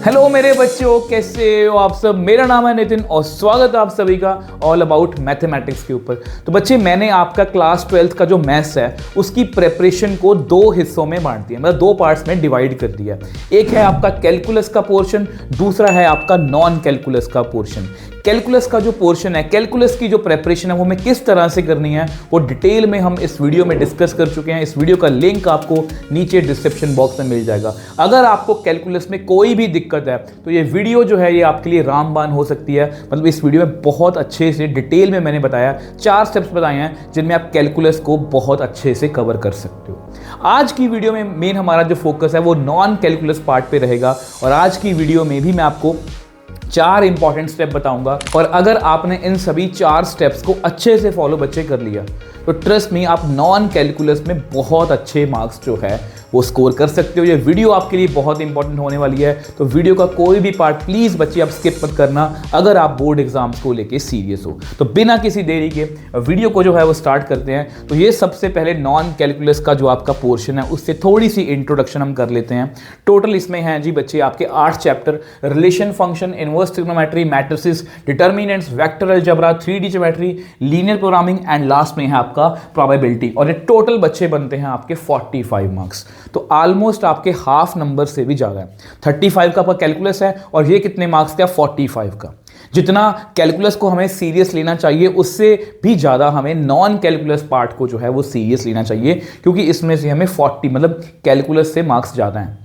Hello मेरे बच्चों, कैसे हो आप सब। मेरा नाम है नितिन और स्वागत है आप सभी का ऑल अबाउट मैथमेटिक्स के ऊपर। तो बच्चे, मैंने आपका क्लास 12th का जो मैथ्स है उसकी प्रेपरेशन को दो हिस्सों में बांट दिया, मतलब दो पार्ट्स में डिवाइड कर दिया। एक है आपका कैलकुलस का पोर्शन, दूसरा है आपका नॉन कैलकुलस का पोर्शन। कैलकुलस का जो पोर्शन है, कैलकुलस की जो प्रेपरेशन है वो हमें किस तरह से करनी है वो डिटेल में हम इस वीडियो में डिस्कस कर चुके हैं। इस वीडियो का लिंक आपको नीचे डिस्क्रिप्शन बॉक्स में मिल जाएगा। अगर आपको कैलकुलस में कोई भी दिक्कत है तो ये वीडियो जो है ये आपके लिए रामबाण हो सकती है। मतलब इस वीडियो में बहुत अच्छे से डिटेल में मैंने बताया, 4 स्टेप्स बताए हैं जिनमें आप कैलकुलस को बहुत अच्छे से कवर कर सकते हो। आज की वीडियो में मेन हमारा जो फोकस है वो नॉन कैलकुलस पार्ट पे रहेगा और आज की वीडियो में भी मैं आपको 4 इंपॉर्टेंट स्टेप बताऊंगा। और अगर आपने इन सभी 4 स्टेप्स को अच्छे से फॉलो बच्चे कर लिया तो ट्रस्ट मी, आप नॉन कैलकुलस में बहुत अच्छे मार्क्स जो है वो स्कोर कर सकते हो। ये वीडियो आपके लिए बहुत इंपॉर्टेंट होने वाली है, तो वीडियो का कोई भी पार्ट प्लीज़ बच्चे आप स्किप मत करना अगर आप बोर्ड एग्जाम्स को लेके सीरियस हो। तो बिना किसी देरी के वीडियो को जो है वो स्टार्ट करते हैं। तो ये सबसे पहले नॉन कैलकुलस का जो आपका पोर्शन है उससे थोड़ी सी इंट्रोडक्शन हम कर लेते हैं। टोटल इसमें है जी बच्चे आपके 8 chapter, relation, function, inverse trigonometry, matrices, determinants, vector algebra, 3D geometry, linear programming and last में है आपका प्रोबेबिलिटी। और ये टोटल बच्चे बनते हैं आपके 45 मार्क्स। तो ऑलमोस्ट आपके हाफ नंबर से भी ज़्यादा है। 35 का आपका कैलकुलस है और ये कितने मार्क्स का? 45 का। जितना कैलकुलस को हमें सीरियस लेना चाहिए उससे भी ज़्यादा हमें नॉन कैलकुलस पार्ट को जो है वो सीरियस लेना चाहिए, क्योंकि इसमें से हमें 40 मतलब कैलकुलस से मार्क्स ज़्यादा हैं।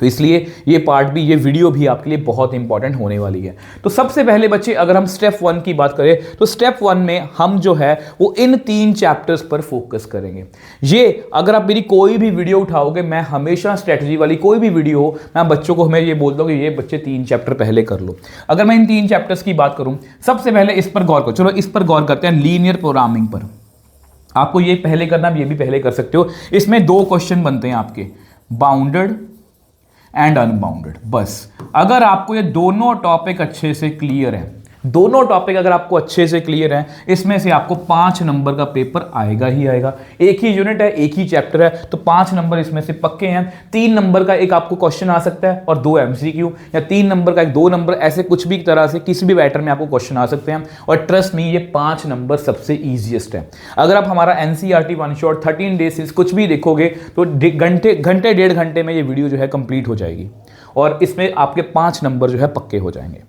तो इसलिए ये पार्ट भी, ये वीडियो भी आपके लिए बहुत इंपॉर्टेंट होने वाली है। तो सबसे पहले बच्चे अगर हम स्टेप 1 की बात करें तो स्टेप 1 में हम जो है वो इन 3 चैप्टर्स पर फोकस करेंगे। ये अगर आप मेरी कोई भी वीडियो उठाओगे, मैं हमेशा स्ट्रेटजी वाली कोई भी वीडियो हो, मैं बच्चों को हमें ये बोलता हूँ कि ये बच्चे 3 चैप्टर पहले कर लो। अगर मैं इन 3 चैप्टर्स की बात करूँ, सबसे पहले इस पर गौर करो। चलो इस पर गौर करते हैं, लीनियर प्रोग्रामिंग पर। आपको ये पहले करना, ये भी पहले कर सकते हो। इसमें 2 क्वेश्चन बनते हैं आपके, बाउंडेड एंड अनबाउंडेड। बस अगर आपको ये दोनों टॉपिक अच्छे से क्लियर है, दोनों टॉपिक अगर आपको अच्छे से क्लियर है, इसमें से आपको 5 नंबर का पेपर आएगा ही आएगा। एक ही यूनिट है, एक ही चैप्टर है, तो 5 नंबर इसमें से पक्के हैं। 3 नंबर का एक आपको क्वेश्चन आ सकता है और 2 MCQ, या 3 नंबर का एक 2 नंबर, ऐसे कुछ भी तरह से किसी भी पैटर्न में आपको क्वेश्चन आ सकते हैं। और ट्रस्ट मी, ये 5 नंबर सबसे ईजिएस्ट है। अगर आप हमारा NCERT वन शॉट 13 डेज कुछ भी देखोगे तो घंटे 1.5 घंटे में ये वीडियो जो है कंप्लीट हो जाएगी और इसमें आपके 5 नंबर जो है पक्के हो जाएंगे।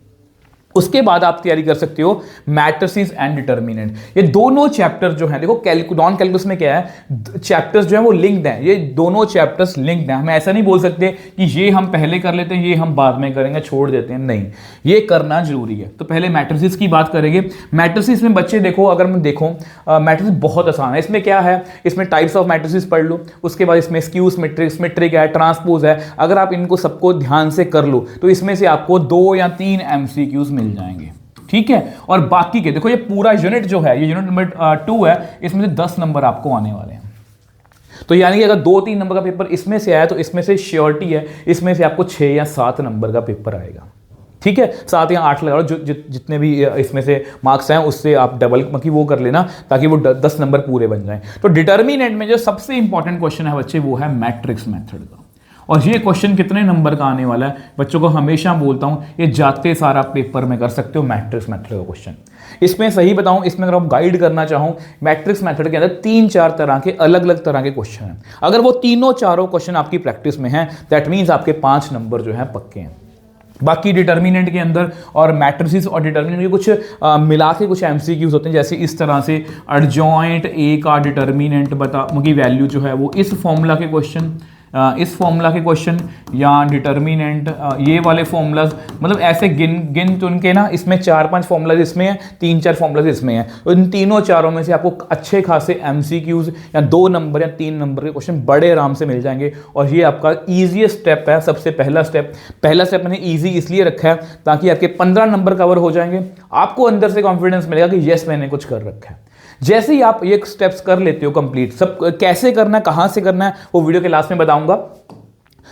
उसके बाद आप तैयारी कर सकते हो मैट्रिसेस एंड डिटर्मिनेंट। ये दोनों चैप्टर जो हैं, देखो नॉन कैलकुलस में क्या है, चैप्टर्स जो हैं वो लिंक्ड हैं। ये दोनों चैप्टर्स लिंक्ड हैं। हम ऐसा नहीं बोल सकते कि ये हम पहले कर लेते हैं, ये हम बाद में करेंगे, छोड़ देते हैं। नहीं, ये करना जरूरी है। तो पहले मैट्रिसेस की बात करेंगे। मैट्रिसेस में बच्चे देखो, अगर मैं देखो मैट्रिसेस बहुत आसान है। इसमें क्या है, इसमें टाइप्स ऑफ मैट्रिसेस पढ़ लो, उसके बाद इसमें स्क्यू सिमेट्रिक है, ट्रांसपोज है। अगर आप इनको सबको ध्यान से कर लो तो इसमें से आपको 2 या 3 MCQs मिल जाएंगे, ठीक है। और बाकी के देखो, ये पूरा यूनिट जो है, ये यूनिट नंबर 2 है, इसमें से 10 नंबर आपको आने वाले हैं। तो यानी कि अगर 2-3 नंबर का पेपर इसमें से आया तो इसमें से श्योरिटी है इसमें से आपको 6 या 7 नंबर का पेपर आएगा, ठीक है। 7 या 8 लगा लो, जितने भी इसमें से मार्क्स हैं उससे आप डबल की वो कर लेना ताकि वो 10 नंबर पूरे बन जाएं। तो डिटर्मिनेंट में जो सबसे इंपॉर्टेंट क्वेश्चन है बच्चे वो है मैट्रिक्स मेथड का। और ये क्वेश्चन कितने नंबर का आने वाला है, बच्चों को हमेशा बोलता हूं ये जाते सारा पेपर में कर सकते हो मैट्रिक्स मेथड का क्वेश्चन। इसमें सही बताऊं, इसमें अगर आप गाइड करना चाहूं, मैट्रिक्स मेथड के अंदर 3-4 तरह के अलग अलग तरह के क्वेश्चन हैं। अगर वो तीनों चारों क्वेश्चन आपकी प्रैक्टिस में हैं, दैट मीन्स आपके 5 नंबर जो है पक्के हैं। बाकी डिटर्मिनेंट के अंदर और मैट्रिसेस और डिटर्मिनेंट के कुछ मिला के कुछ MCQs होते हैं, जैसे इस तरह से एडजॉइंट A का डिटर्मिनेंट की वैल्यू जो है वो इस फॉर्मूला के क्वेश्चन, इस फॉर्मूला के क्वेश्चन, या डिटर्मिनेंट ये वाले फॉर्मूलाज, मतलब ऐसे गिन चुन के ना, इसमें 4-5 फॉर्मूलाज इसमें हैं, 3-4 फॉर्मूलाज इसमें हैं। तो इन तीनों चारों में से आपको अच्छे खासे MCQs या 2 नंबर या 3 नंबर के क्वेश्चन बड़े आराम से मिल जाएंगे। और ये आपका ईजीएस्ट स्टेप है, सबसे पहला स्टेप मैंने ईजी इसलिए रखा है ताकि आपके 15 नंबर कवर हो जाएंगे। आपको अंदर से कॉन्फिडेंस मिलेगा कि यस मैंने कुछ कर रखा है। जैसे ही आप ये स्टेप्स कर लेते हो कंप्लीट, सब कैसे करना है, कहां से करना है, वो वीडियो के लास्ट में बताऊंगा।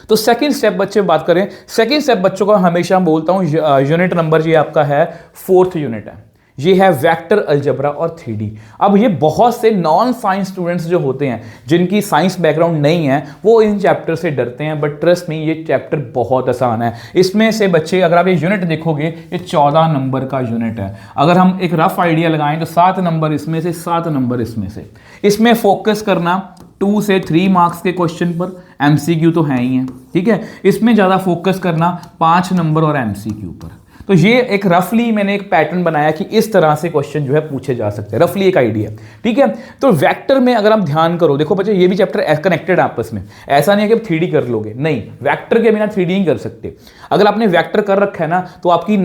तो सेकंड स्टेप बच्चे बात करें, सेकंड स्टेप बच्चों को हमेशा बोलता हूं यूनिट नंबर ये आपका है 4th यूनिट है। ये है वेक्टर अलजेब्रा और 3D। अब ये बहुत से नॉन साइंस स्टूडेंट्स जो होते हैं, जिनकी साइंस बैकग्राउंड नहीं है, वो इन चैप्टर से डरते हैं, बट ट्रस्ट मी ये चैप्टर बहुत आसान है। इसमें से बच्चे अगर आप ये यूनिट देखोगे, ये 14 नंबर का यूनिट है। अगर हम एक रफ आइडिया लगाएं तो 7 नंबर इसमें से, 7 नंबर इसमें से। इसमें फोकस करना 2 से 3 मार्क्स के क्वेश्चन पर, एमसीक्यू तो है ही है, ठीक है। इसमें ज़्यादा फोकस करना 5 नंबर और एमसीक्यू पर। तो ये एक रफली मैंने एक पैटर्न बनाया कि इस तरह से क्वेश्चन जो है पूछे जा सकते हैं, रफली एक आइडिया, ठीक है। तो वेक्टर में अगर आप ध्यान करो, देखो बच्चे ये भी चैप्टर कनेक्टेड है आपस में, ऐसा नहीं है कि आप 3D कर लोगे, नहीं, वेक्टर के बिना 3D नहीं कर सकते। अगर आपने वेक्टर कर रखा है ना, तो आपकी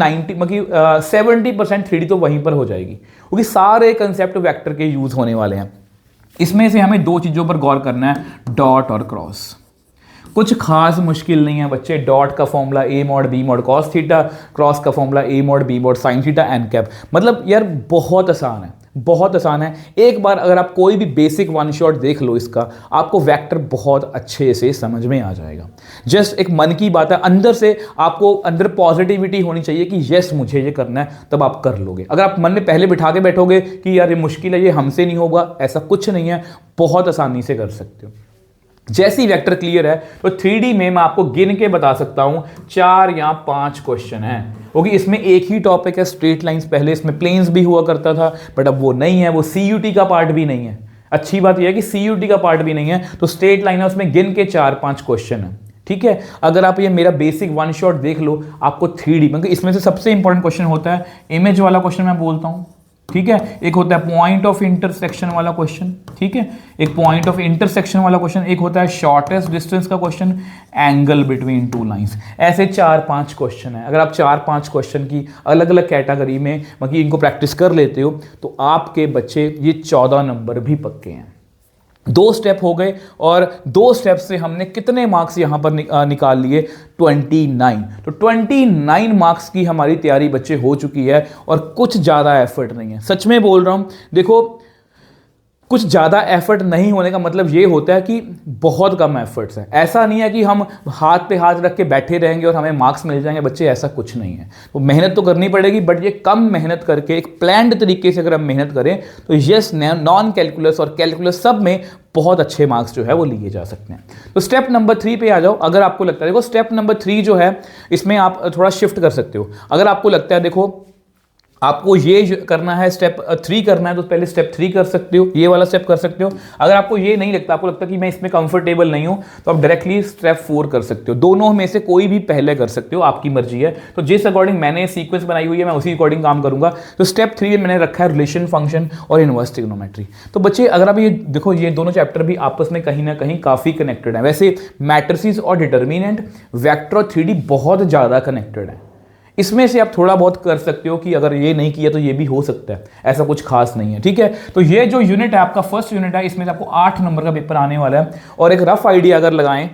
70% 3D तो वहीं पर हो जाएगी, क्योंकि सारे कंसेप्ट वेक्टर के यूज होने वाले हैं। इसमें से हमें 2 चीज़ों पर गौर करना है, डॉट और क्रॉस। कुछ खास मुश्किल नहीं है बच्चे। डॉट का formula A mod B mod cos theta, cross का formula A mod B mod sine theta N cap. मतलब यार बहुत आसान है, बहुत आसान है। एक बार अगर आप कोई भी बेसिक वन शॉट देख लो इसका, आपको वेक्टर बहुत अच्छे से समझ में आ जाएगा। जस्ट एक मन की बात है, अंदर से आपको अंदर पॉजिटिविटी होनी चाहिए कि यस मुझे ये करना है, तब आप कर लोगे। अगर आप मन में पहले बिठा के बैठोगे कि यार ये मुश्किल है, ये हमसे नहीं होगा, ऐसा कुछ नहीं है, बहुत आसानी से कर सकते हो। जैसी वेक्टर क्लियर है तो 3D में मैं आपको गिन के बता सकता हूं 4 या 5 क्वेश्चन हैं, क्योंकि इसमें एक ही टॉपिक है स्ट्रेट लाइंस। पहले इसमें प्लेन्स भी हुआ करता था, बट अब वो नहीं है, वो CUT का पार्ट भी नहीं है। अच्छी बात यह है कि CUT का पार्ट भी नहीं है, तो स्ट्रेट लाइन है, उसमें गिन के 4-5 क्वेश्चन है, ठीक है। अगर आप ये मेरा बेसिक वन शॉट देख लो, आपको 3D मतलब इसमें से सबसे इंपॉर्टेंट क्वेश्चन होता है इमेज वाला क्वेश्चन, मैं बोलता हूं, ठीक है। एक होता है पॉइंट ऑफ इंटरसेक्शन वाला क्वेश्चन, ठीक है, एक पॉइंट ऑफ इंटरसेक्शन वाला क्वेश्चन, एक होता है शॉर्टेस्ट डिस्टेंस का क्वेश्चन, एंगल बिटवीन 2 लाइंस। ऐसे 4-5 क्वेश्चन है। अगर आप 4-5 क्वेश्चन की अलग अलग कैटेगरी में मतलब इनको प्रैक्टिस कर लेते हो, तो आपके बच्चे ये 14 नंबर भी पक्के हैं। 2 स्टेप हो गए, और 2 स्टेप से हमने कितने मार्क्स यहां पर निकाल लिए, 29। तो 29 मार्क्स की हमारी तैयारी बच्चे हो चुकी है, और कुछ ज़्यादा एफर्ट नहीं है, सच में बोल रहा हूं। देखो, कुछ ज़्यादा एफर्ट नहीं होने का मतलब ये होता है कि बहुत कम एफर्ट्स है। ऐसा नहीं है कि हम हाथ पे हाथ रख के बैठे रहेंगे और हमें मार्क्स मिल जाएंगे बच्चे, ऐसा कुछ नहीं है। तो मेहनत तो करनी पड़ेगी, बट ये कम मेहनत करके एक प्लान्ड तरीके से अगर हम मेहनत करें तो यस, नॉन कैलकुलस और कैलकुलस सब में बहुत अच्छे मार्क्स जो है वो लिए जा सकते हैं। तो स्टेप नंबर 3 पे आ जाओ। अगर आपको लगता है, देखो स्टेप नंबर 3 जो है, इसमें आप थोड़ा शिफ्ट कर सकते हो। अगर आपको लगता है देखो आपको ये करना है, स्टेप 3 करना है, तो पहले स्टेप 3 कर सकते हो, ये वाला स्टेप कर सकते हो। अगर आपको ये नहीं लगता, आपको लगता है कि मैं इसमें कंफर्टेबल नहीं हूं, तो आप डायरेक्टली स्टेप 4 कर सकते हो। दोनों में से कोई भी पहले कर सकते हो, आपकी मर्जी है। तो जिस अकॉर्डिंग मैंने सीक्वेंस बनाई हुई है, मैं उसी अकॉर्डिंग काम करूंगा। तो स्टेप 3 में मैंने रखा है रिलेशन फंक्शन और इनवर्स ट्रिग्नोमेट्री। तो बच्चे अगर आप ये देखो, ये दोनों चैप्टर भी आपस में कहीं ना कहीं काफी कनेक्टेड है। वैसे मैट्रिसेस और डिटर्मिनेंट, वेक्टर और 3D बहुत ज्यादा कनेक्टेड है। इसमें से आप थोड़ा बहुत कर सकते हो कि अगर ये नहीं किया तो ये भी हो सकता है, ऐसा कुछ खास नहीं है, ठीक है। तो ये जो यूनिट है आपका फर्स्ट यूनिट है, इसमें से आपको 8 नंबर का पेपर आने वाला है। और एक रफ आइडिया अगर लगाएं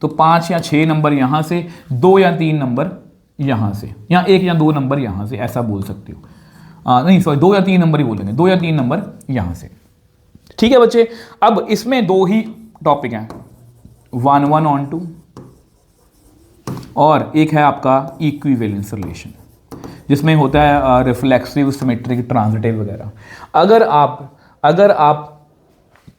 तो 5 या 6 नंबर यहां से, 2 या 3 नंबर यहां से, या 1 या 2 नंबर यहां से, ऐसा बोल सकते हो। नहीं सॉरी, 2 या 3 नंबर ही बोलेंगे, 2 या 3 नंबर यहां से, ठीक है बच्चे। अब इसमें 2 ही टॉपिक हैं, 1 on 2 और एक है आपका इक्विवेलेंस रिलेशन, जिसमें होता है रिफ्लेक्सिव, सिमेट्रिक, ट्रांजिटिव वगैरह। अगर आप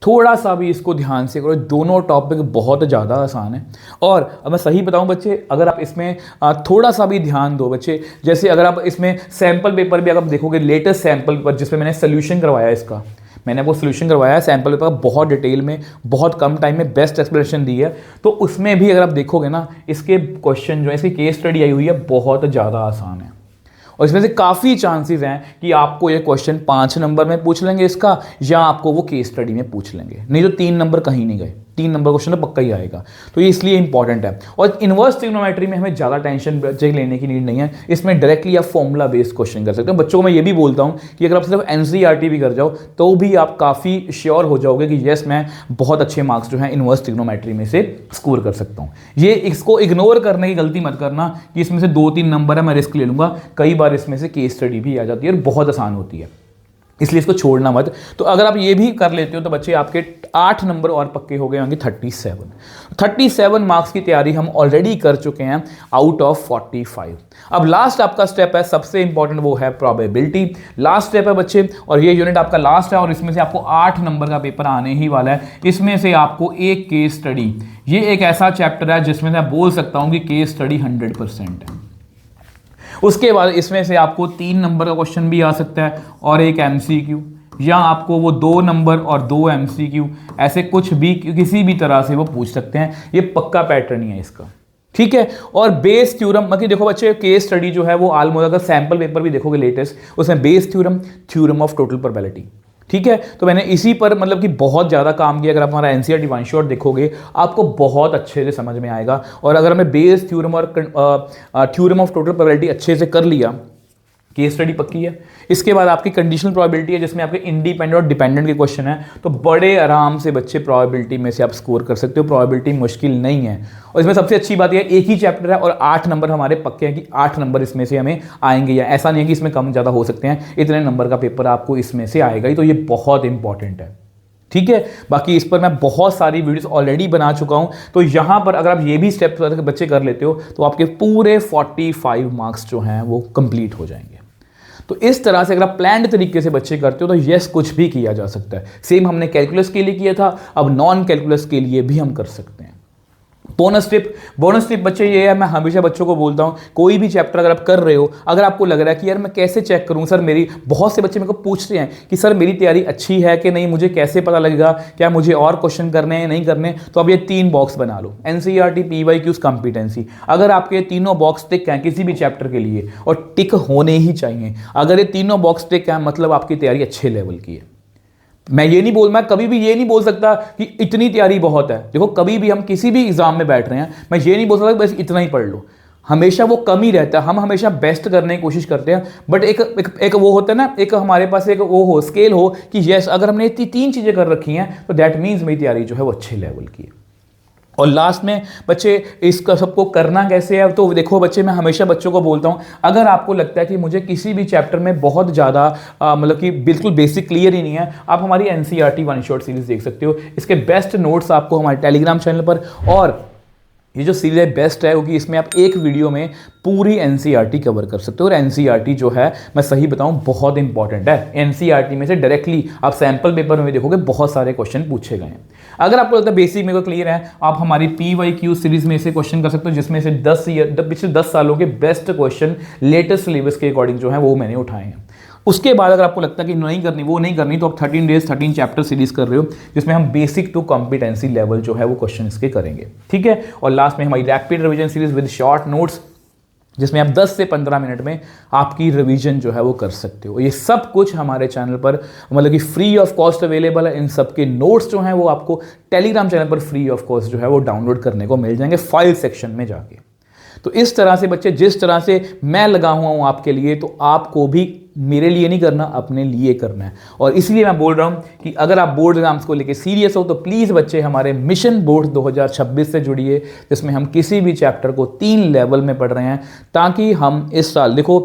थोड़ा सा भी इसको ध्यान से करो, दोनों टॉपिक बहुत ज़्यादा आसान है। और अब मैं सही बताऊं बच्चे, अगर आप इसमें थोड़ा सा भी ध्यान दो बच्चे, जैसे अगर आप इसमें सैंपल पेपर भी अगर आप देखोगे, लेटेस्ट सैंपल पेपर जिसमें मैंने सोल्यूशन करवाया, इसका मैंने वो सोल्यूशन करवाया है सैंपल पेपर, बहुत डिटेल में, बहुत कम टाइम में बेस्ट एक्सप्लेनेशन दी है। तो उसमें भी अगर आप देखोगे ना, इसके क्वेश्चन जो है, इसकी केस स्टडी आई हुई है, बहुत ज़्यादा आसान है। और इसमें से काफ़ी चांसेस हैं कि आपको ये क्वेश्चन 5 नंबर में पूछ लेंगे इसका, या आपको वो केस स्टडी में पूछ लेंगे, नहीं तो 3 नंबर कहीं नहीं गए। 3 नंबर क्वेश्चन तो पक्का ही आएगा, तो ये इसलिए इंपॉर्टेंट है। और इनवर्स ट्रिग्नोमेट्री में हमें ज़्यादा टेंशन लेने की नीड नहीं है, इसमें डायरेक्टली आप फॉर्मूला बेस्ड क्वेश्चन कर सकते हो। बच्चों को मैं ये भी बोलता हूँ कि अगर आप सिर्फ NCERT भी कर जाओ तो भी आप काफ़ी श्योर हो जाओगे कि यस, मैं बहुत अच्छे मार्क्स जो है इनवर्स ट्रिग्नोमेट्री में से स्कोर कर सकता हूँ। ये इसको इग्नोर करने की गलती मत करना कि इसमें से 2-3 नंबर है, मैं रिस्क ले लूँगा। कई बार इसमें से केस स्टडी भी आ जाती है और बहुत आसान होती है। इसलिए इसको छोड़ना मत। तो अगर आप ये भी कर लेते हो तो बच्चे आपके 8 नंबर और पक्के हो गए होंगे 37 मार्क्स की तैयारी हम ऑलरेडी कर चुके हैं आउट ऑफ 45। अब लास्ट आपका स्टेप है, सबसे इंपॉर्टेंट, वो है प्रोबेबिलिटी। लास्ट स्टेप है बच्चे, और ये यूनिट आपका लास्ट है और इसमें से आपको 8 नंबर का पेपर आने ही वाला है। इसमें से आपको एक केस स्टडी, ये एक ऐसा चैप्टर है जिसमें मैं बोल सकता हूं कि केस स्टडी 100% है। उसके बाद इसमें से आपको 3 नंबर का क्वेश्चन भी आ सकता है और एक एमसीक्यू, या आपको वो 2 नंबर और 2 एमसीक्यू, ऐसे कुछ भी किसी भी तरह से वो पूछ सकते हैं। ये पक्का पैटर्न ही है इसका, ठीक है। और बेस थ्योरम, मतलब देखो बच्चे, केस स्टडी जो है वो ऑलमोस्ट, अगर सैंपल पेपर भी देखोगे लेटेस्ट, उसमें Bayes theorem, theorem of total probability, ठीक है। तो मैंने इसी पर मतलब कि बहुत ज़्यादा काम किया। अगर आप हमारा एनसीईआरटी वन शॉट देखोगे आपको बहुत अच्छे से समझ में आएगा। और अगर हमें बेस थ्योरम और थ्योरम ऑफ टोटल प्रोबेबिलिटी अच्छे से कर लिया, केस स्टडी पक्की है। इसके बाद आपकी कंडीशनल प्रोबेबिलिटी है जिसमें आपके इंडिपेंडेंट और डिपेंडेंट के क्वेश्चन है, तो बड़े आराम से बच्चे प्रोबेबिलिटी में से आप स्कोर कर सकते हो। प्रोबेबिलिटी मुश्किल नहीं है, और इसमें सबसे अच्छी बात यह है एक ही चैप्टर है और 8 नंबर हमारे पक्के हैं कि 8 नंबर इसमें से हमें आएंगे, या ऐसा नहीं है कि इसमें कम ज़्यादा हो सकते हैं, इतने नंबर का पेपर आपको इसमें से आएगा ही। तो ये बहुत इंपॉर्टेंट है, ठीक है। बाकी इस पर मैं बहुत सारी वीडियोस ऑलरेडी बना चुका हूं, तो यहां पर अगर आप ये भी स्टेप बच्चे कर लेते हो तो आपके पूरे 45 मार्क्स जो हैं वो कंप्लीट हो जाएंगे। तो इस तरह से अगर आप प्लान्ड तरीके से बच्चे करते हो तो यस, कुछ भी किया जा सकता है। सेम हमने कैलकुलस के लिए किया था, अब नॉन कैलकुलस के लिए भी हम कर सकते हैं। बोनस टिप बच्चे ये है, मैं हमेशा बच्चों को बोलता हूं, कोई भी चैप्टर अगर आप कर रहे हो, अगर आपको लग रहा है कि यार मैं कैसे चेक करूं सर, मेरी बहुत से बच्चे मेरे को पूछते हैं कि सर मेरी तैयारी अच्छी है कि नहीं, मुझे कैसे पता लगेगा, क्या मुझे और क्वेश्चन करने हैं नहीं करने, तो अब ये 3 बॉक्स बना लो, एनसीईआरटी, पीवाईक्यूज, कॉम्पिटेंसी। अगर आपके तीनों बॉक्स टिक हैं किसी भी चैप्टर के लिए, और टिक होने ही चाहिए, अगर ये तीनों बॉक्स टिक हैं मतलब आपकी तैयारी अच्छे लेवल की है। मैं कभी भी ये नहीं बोल सकता कि इतनी तैयारी बहुत है। देखो, कभी भी हम किसी भी एग्जाम में बैठ रहे हैं, मैं ये नहीं बोल सकता बस इतना ही पढ़ लो, हमेशा वो कम ही रहता है। हम हमेशा बेस्ट करने की कोशिश करते हैं, बट एक वो होता है ना, एक हमारे पास एक वो हो स्केल हो कि यस, अगर हमने 3 चीज़ें कर रखी हैं तो दैट मीन्स मेरी तैयारी जो है वो अच्छे लेवल की है। और लास्ट में बच्चे इसका सबको करना कैसे है, तो देखो बच्चे, मैं हमेशा बच्चों को बोलता हूं, अगर आपको लगता है कि मुझे किसी भी चैप्टर में बहुत ज़्यादा मतलब कि बिल्कुल बेसिक क्लियर ही नहीं है, आप हमारी एनसीईआरटी वन शॉट सीरीज देख सकते हो। इसके बेस्ट नोट्स आपको हमारे टेलीग्राम चैनल पर, और ये जो सीरीज है बेस्ट है क्योंकि इसमें आप एक वीडियो में पूरी एनसीईआरटी कवर कर सकते हो। और एनसीईआरटी जो है, मैं सही बताऊं, बहुत इंपॉर्टेंट है। एनसीईआरटी में से डायरेक्टली आप सैंपल पेपर में देखोगे बहुत सारे क्वेश्चन पूछे गए हैं। अगर आपको लगता है बेसिक मेरे को क्लियर है, आप हमारी पीवाईक्यू सीरीज में से क्वेश्चन कर सकते हो, जिसमें से पिछले 10 सालों के बेस्ट क्वेश्चन लेटेस्ट सिलेबस के अकॉर्डिंग जो है वो मैंने उठाए हैं। उसके बाद अगर आपको लगता है कि वो नहीं करनी, तो आप 13 डेज 13 चैप्टर सीरीज कर रहे हो, जिसमें हम बेसिक टू कॉम्पिटेंसी लेवल जो है वो क्वेश्चन इसके करेंगे, ठीक है। और लास्ट में हमारी rapid revision series with short notes, जिसमें आप 10 से 15 मिनट में आपकी रिवीजन जो है वो कर सकते हो। ये सब कुछ हमारे चैनल पर मतलब कि फ्री ऑफ कॉस्ट अवेलेबल है। इन सब के नोट्स जो हैं वो आपको टेलीग्राम चैनल पर फ्री ऑफ कॉस्ट जो है वो डाउनलोड करने को मिल जाएंगे फाइल सेक्शन में जाके। तो इस तरह से बच्चे, जिस तरह से मैं लगा हुआ हूं आपके लिए, तो आपको भी मेरे लिए नहीं करना, अपने लिए करना है। और इसलिए मैं बोल रहा हूं कि अगर आप बोर्ड एग्जाम्स को लेकर सीरियस हो तो प्लीज़ बच्चे हमारे मिशन बोर्ड 2026 से जुड़िए, जिसमें हम किसी भी चैप्टर को 3 लेवल में पढ़ रहे हैं, ताकि हम इस साल, देखो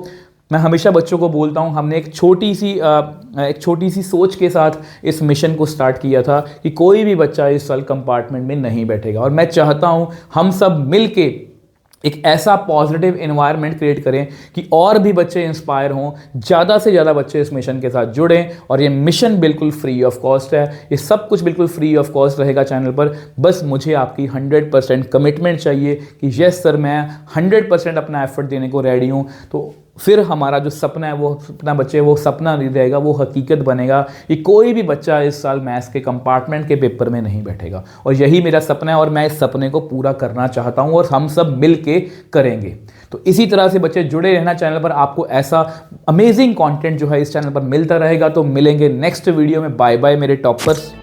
मैं हमेशा बच्चों को बोलता हूं, हमने एक छोटी सी सोच के साथ इस मिशन को स्टार्ट किया था कि कोई भी बच्चा इस साल कंपार्टमेंट में नहीं बैठेगा। और मैं चाहता हूं हम सब मिलके एक ऐसा पॉजिटिव एनवायरनमेंट क्रिएट करें कि और भी बच्चे इंस्पायर हों, ज़्यादा से ज़्यादा बच्चे इस मिशन के साथ जुड़ें। और ये मिशन बिल्कुल फ्री ऑफ कॉस्ट है, ये सब कुछ बिल्कुल फ्री ऑफ कॉस्ट रहेगा चैनल पर। बस मुझे आपकी 100% कमिटमेंट चाहिए कि यस सर, मैं 100% अपना एफर्ट देने को रेडी हूँ। तो फिर हमारा जो सपना है वो सपना बच्चे, वो सपना नहीं रहेगा, वो हकीकत बनेगा कि कोई भी बच्चा इस साल मैथ्स के कंपार्टमेंट के पेपर में नहीं बैठेगा। और यही मेरा सपना है और मैं इस सपने को पूरा करना चाहता हूं, और हम सब मिल के करेंगे। तो इसी तरह से बच्चे जुड़े रहना चैनल पर, आपको ऐसा अमेजिंग कंटेंट जो है इस चैनल पर मिलता रहेगा। तो मिलेंगे नेक्स्ट वीडियो में। बाय बाय मेरे टॉपर्स।